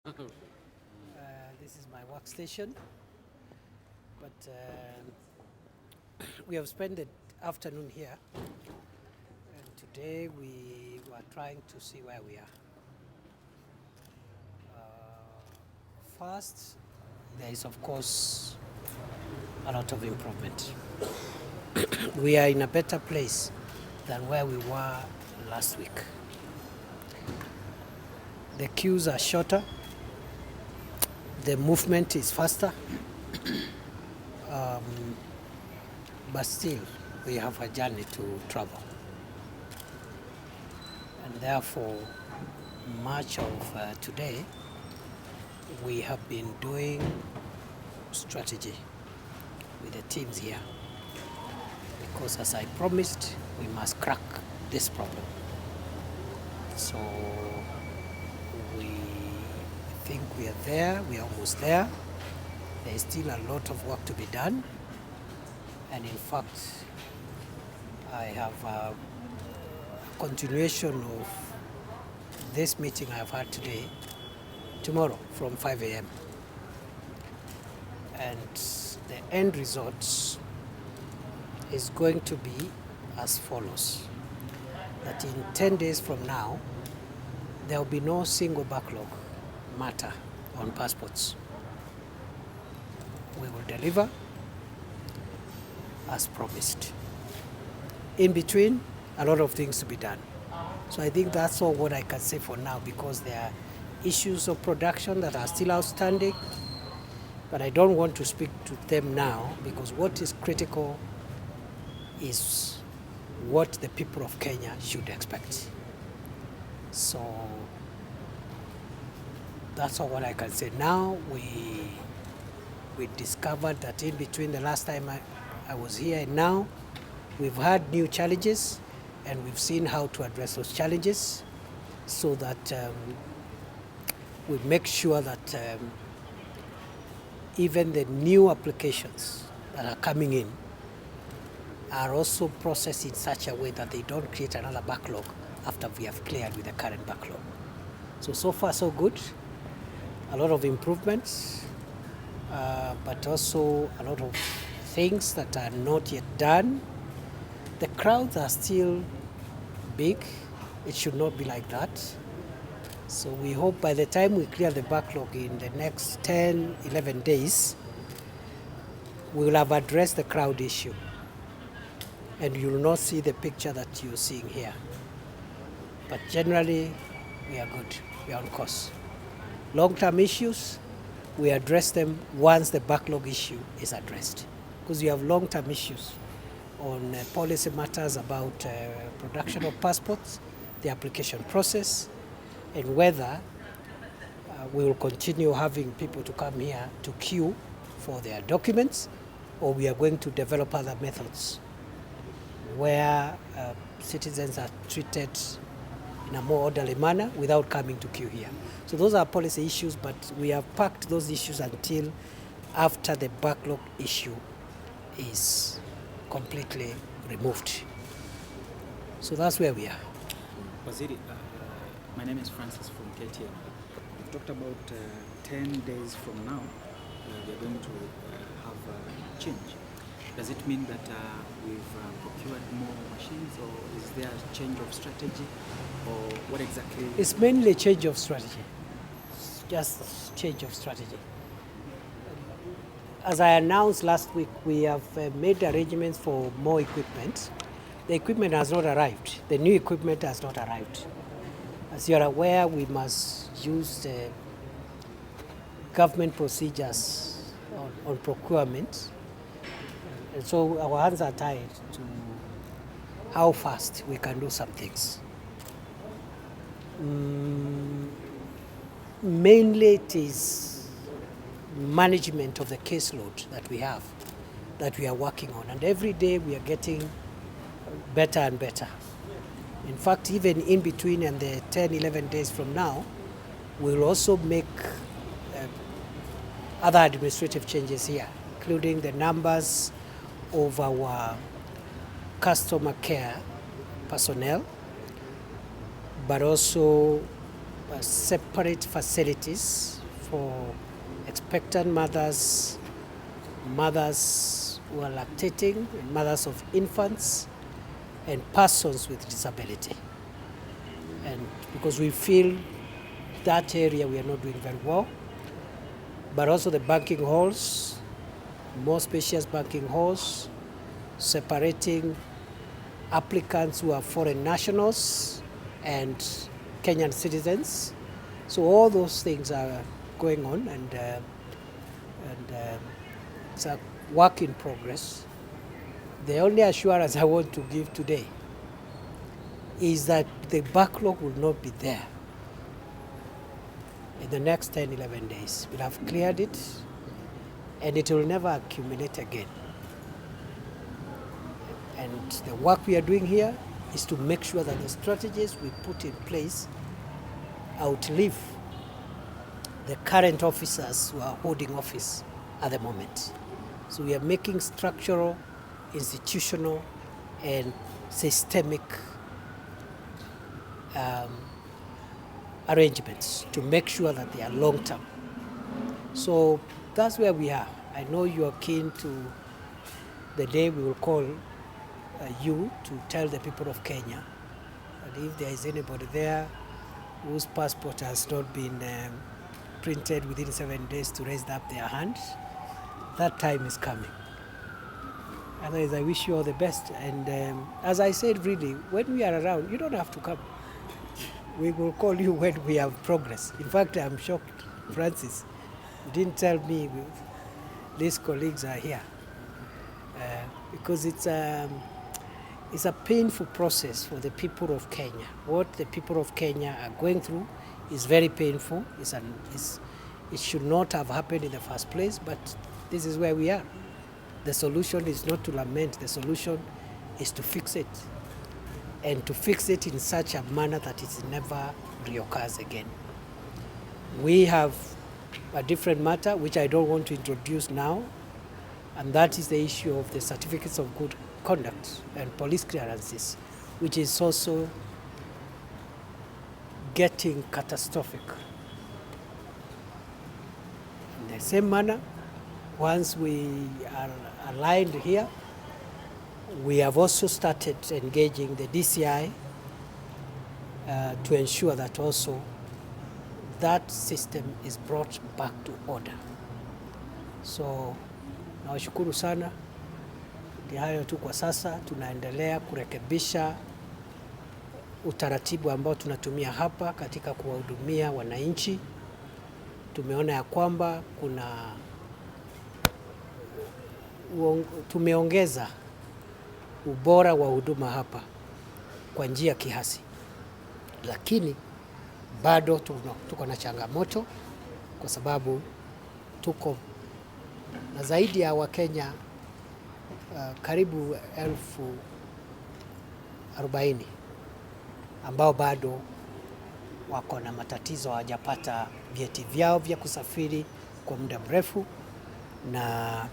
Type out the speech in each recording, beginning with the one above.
This is my workstation, but we have spent the afternoon here, and today we were trying to see where we are. First, there is of course a lot of improvement. We are in a better place than where we were last week. The queues are shorter, the movement is faster, but still we have a journey to travel. And therefore, much of today we have been doing strategy with the teams here, because as I promised, we must crack this problem. So we think we are there, we are almost there. There is still a lot of work to be done, and in fact I have a continuation of this meeting I have had today, tomorrow from 5 a.m. And the end result is going to be as follows: that in 10 days from now, there will be no single backlog matter on passports. We will deliver as promised. In between, a lot of things to be done. So I think that's all what I can say for now, because there are issues of production that are still outstanding, but I don't want to speak to them now, because what is critical is what the people of Kenya should expect. So that's all what I can say. Now we discovered that in between the last time I was here and now, we've had new challenges, and we've seen how to address those challenges, so that we make sure that even the new applications that are coming in are also processed in such a way that they don't create another backlog after we have cleared with the current backlog. So far so good. A lot of improvements, but also a lot of things that are not yet done. The crowds are still big. It should not be like that. So we hope by the time we clear the backlog in the next 10, 11 days, we will have addressed the crowd issue. And you will not see the picture that you're seeing here. But generally, we are good. We are on course. Long-term issues, we address them once the backlog issue is addressed. Because you have long-term issues on policy matters about production of passports, the application process, and whether we will continue having people to come here to queue for their documents, or we are going to develop other methods where citizens are treated in a more orderly manner without coming to queue here. So those are policy issues, but we have parked those issues until after the backlog issue is completely removed. So that's where we are. Waziri, my name is Francis from KTN. We've talked about 10 days from now, we are going to have a change. Does it mean that we've procured more machines, or is there a change of strategy, or what exactly? It's mainly a change of strategy. It's just a change of strategy. As I announced last week, we have made arrangements for more equipment. The equipment has not arrived. The new equipment has not arrived. As you are aware, we must use the government procedures on procurement. And so our hands are tied to how fast we can do some things. Mainly it is management of the caseload that we have, that we are working on. And every day we are getting better and better. In fact, even in between and the 10, 11 days from now, we'll also make other administrative changes here, including the numbers of our customer care personnel, but also separate facilities for expectant mothers, mothers who are lactating, and mothers of infants, and persons with disability. And because we feel that area we are not doing very well, but also the banking halls, more spacious banking halls, separating applicants who are foreign nationals and Kenyan citizens. So all those things are going on, and it's a work in progress. The only assurance I want to give today is that the backlog will not be there in the next 10, 11 days. We'll have cleared it, and it will never accumulate again. And the work we are doing here is to make sure that the strategies we put in place outlive the current officers who are holding office at the moment. So we are making structural, institutional, and systemic arrangements to make sure that they are long-term. So that's where we are. I know you are keen to the day we will call you to tell the people of Kenya that if there is anybody there whose passport has not been printed within 7 days to raise up their hand, that time is coming. Otherwise, I wish you all the best. And as I said, really, when we are around, you don't have to come. We will call you when we have progress. In fact, I'm shocked, Francis, you didn't tell me these colleagues are here. Because it's a painful process for the people of Kenya. What the people of Kenya are going through is very painful. It should not have happened in the first place, but this is where we are. The solution is not to lament, the solution is to fix it. And to fix it in such a manner that it never reoccurs again. We have a different matter, which I don't want to introduce now, and that is the issue of the certificates of good conduct and police clearances, which is also getting catastrophic. In the same manner, once we are aligned here, we have also started engaging the DCI to ensure that also that system is brought back to order. So nawashukuru sana. Ni hayo tu kwa sasa. Tunaendelea kurekebisha utaratibu ambao tunatumia hapa katika kuwahudumia wananchi. Tumeona ya kwamba tumeongeza ubora wa huduma hapa kwa njia kiasi, lakini bado tuko na changamoto kwa sababu tuko na zaidi ya Wakenya karibu 40,000 ambao bado wako na matatizo, hawajapata vyeti vyao vya kusafiri kwa muda mrefu, na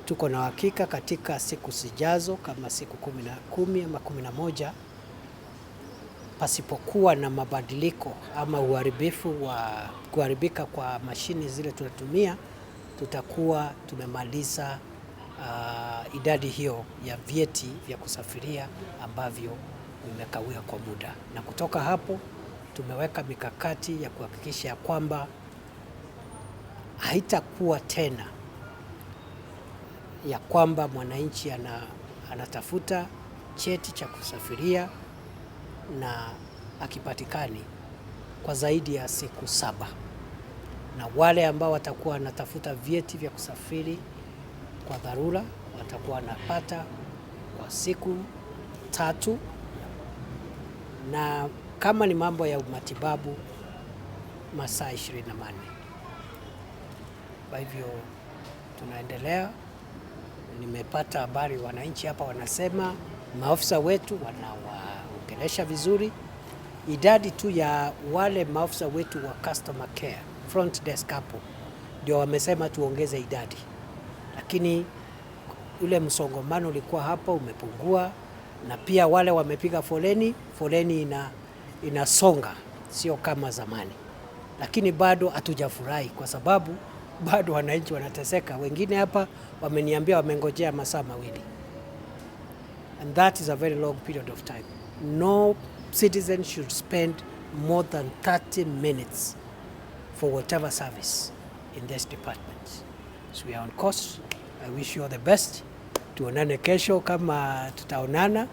tuko na hakika katika siku zijazo kama siku 10 ama 11, pasipokuwa na mabadiliko ama kuharibika kwa mashini zile tunatumia, tutakuwa tumemaliza idadi hiyo ya vyeti vya kusafiria ambavyo vimekawia kwa muda. Na kutoka hapo tumeweka mikakati ya kuhakikisha ya kwamba haitakuwa tena ya kwamba mwananchi anatafuta cheti cha kusafiria na akipatikani kwa zaidi ya siku 7, na wale ambao watakuwa wanatafuta vyeti vya kusafiri kwa dharura watakuwa wanapata kwa siku 3, na kama ni mambo ya matibabu masaa 24. Kwa hivyo tunaendelea. Nimepata habari wananchi hapa wanasema maafisa wetu wanawaongelesha vizuri. Idadi tu ya wale maafisa wetu wa customer care front desk hapo ndio wamesema tuongeze idadi, lakini ule msongamano ulikuwa hapa umepungua, na pia wale wamepiga foleni inasonga, sio kama zamani. lakini bado hatujafurahi kwa sababu bado wananchi wanateseka. Wengine hapa wameniambia wamengojea masaa mawili, and that is a very long period of time. No citizen should spend more than 30 minutes for whatever service in this department. So we are on course. I wish you all the best. Tuonane kesho kama tutaonana,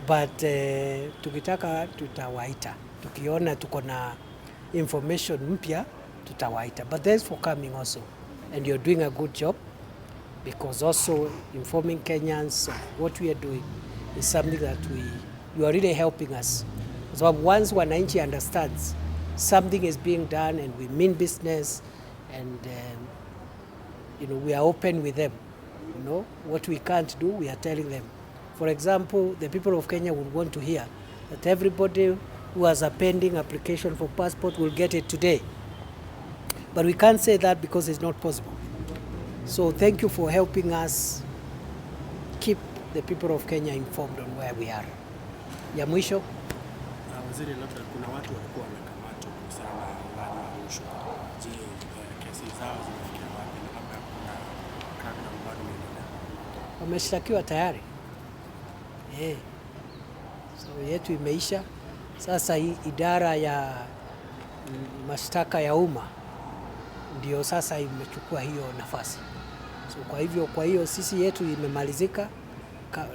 but tukitaka tutawaita. Tukiona tuko na information mpya tutawaita. But thanks for coming also, and you're doing a good job, because also informing Kenyans of what we are doing is something that you are really helping us. So once wananchi understands something is being done and we mean business, and we are open with them. What we can't do, we are telling them. For example, the people of Kenya would want to hear that everybody who has a pending application for passport will get it today. But we can't say that because it's not possible. So thank you for helping us keep the people of Kenya informed on where we are. Ya mwisho, waziri, labda kuna watu walikuwa wamekamatwa kuhusiana na ulaji wa rushwa. Je, kesi zao zinafikia wapi na labda kuna crackdown bado inaendelea? Wameshtakiwa tayari. So yetu imeisha. Sasa hii idara ya mashtaka ya umma ndio sasa imechukua hiyo nafasi. So kwa hiyo sisi yetu imemalizika.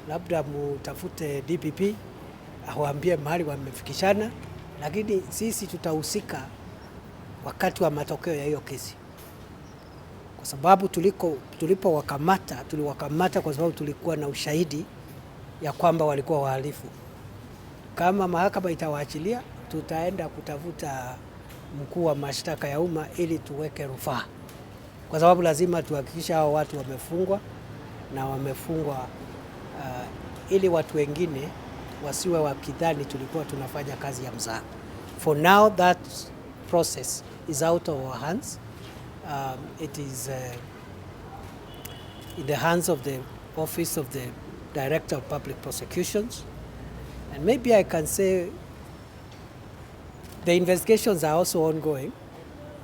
Labda mutafute DPP awaambie mahali wamefikishana, lakini sisi tutahusika wakati wa matokeo ya hiyo kesi, kwa sababu tuliwakamata kwa sababu tulikuwa na ushahidi ya kwamba walikuwa wahalifu. Kama mahakama itawaachilia, tutaenda kutafuta mkuu wa mashtaka ya umma ili tuweke rufaa, kwa sababu lazima tuhakikisha hao watu wamefungwa na wamefungwa ili watu wengine wasiwe wakidhani tulikuwa tunafanya kazi ya mzaha. For now that process is out of our hands. It is in the hands of the office of the Director of Public Prosecutions, and maybe I can say the investigations are also ongoing.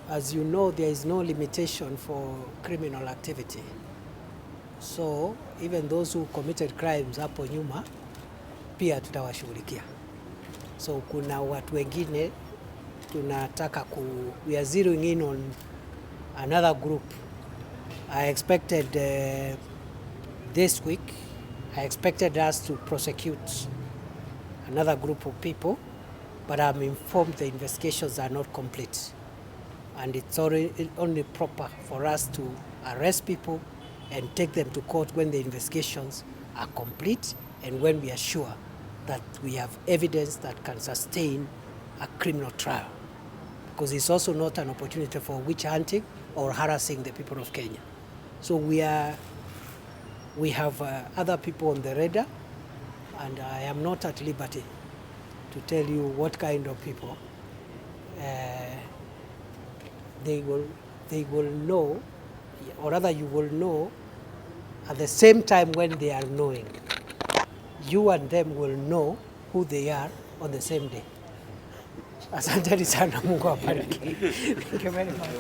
As you know, there is no limitation for criminal activity. So even those who committed crimes hapo nyuma pia tutawashughulikia. So kuna watu wengine tunataka we are zeroing in on another group. I expected this week, I expected us to prosecute another group of people, but I'm informed the investigations are not complete. And it's only proper for us to arrest people and take them to court when the investigations are complete and when we are sure that we have evidence that can sustain a criminal trial. Because it's also not an opportunity for witch hunting or harassing the people of Kenya. So we have other people on the radar, and I am not at liberty to tell you what kind of people. They will know, or rather you will know at the same time when they are knowing. You and them will know who they are on the same day. Asante sana, Mungu awabariki. Thank you very much.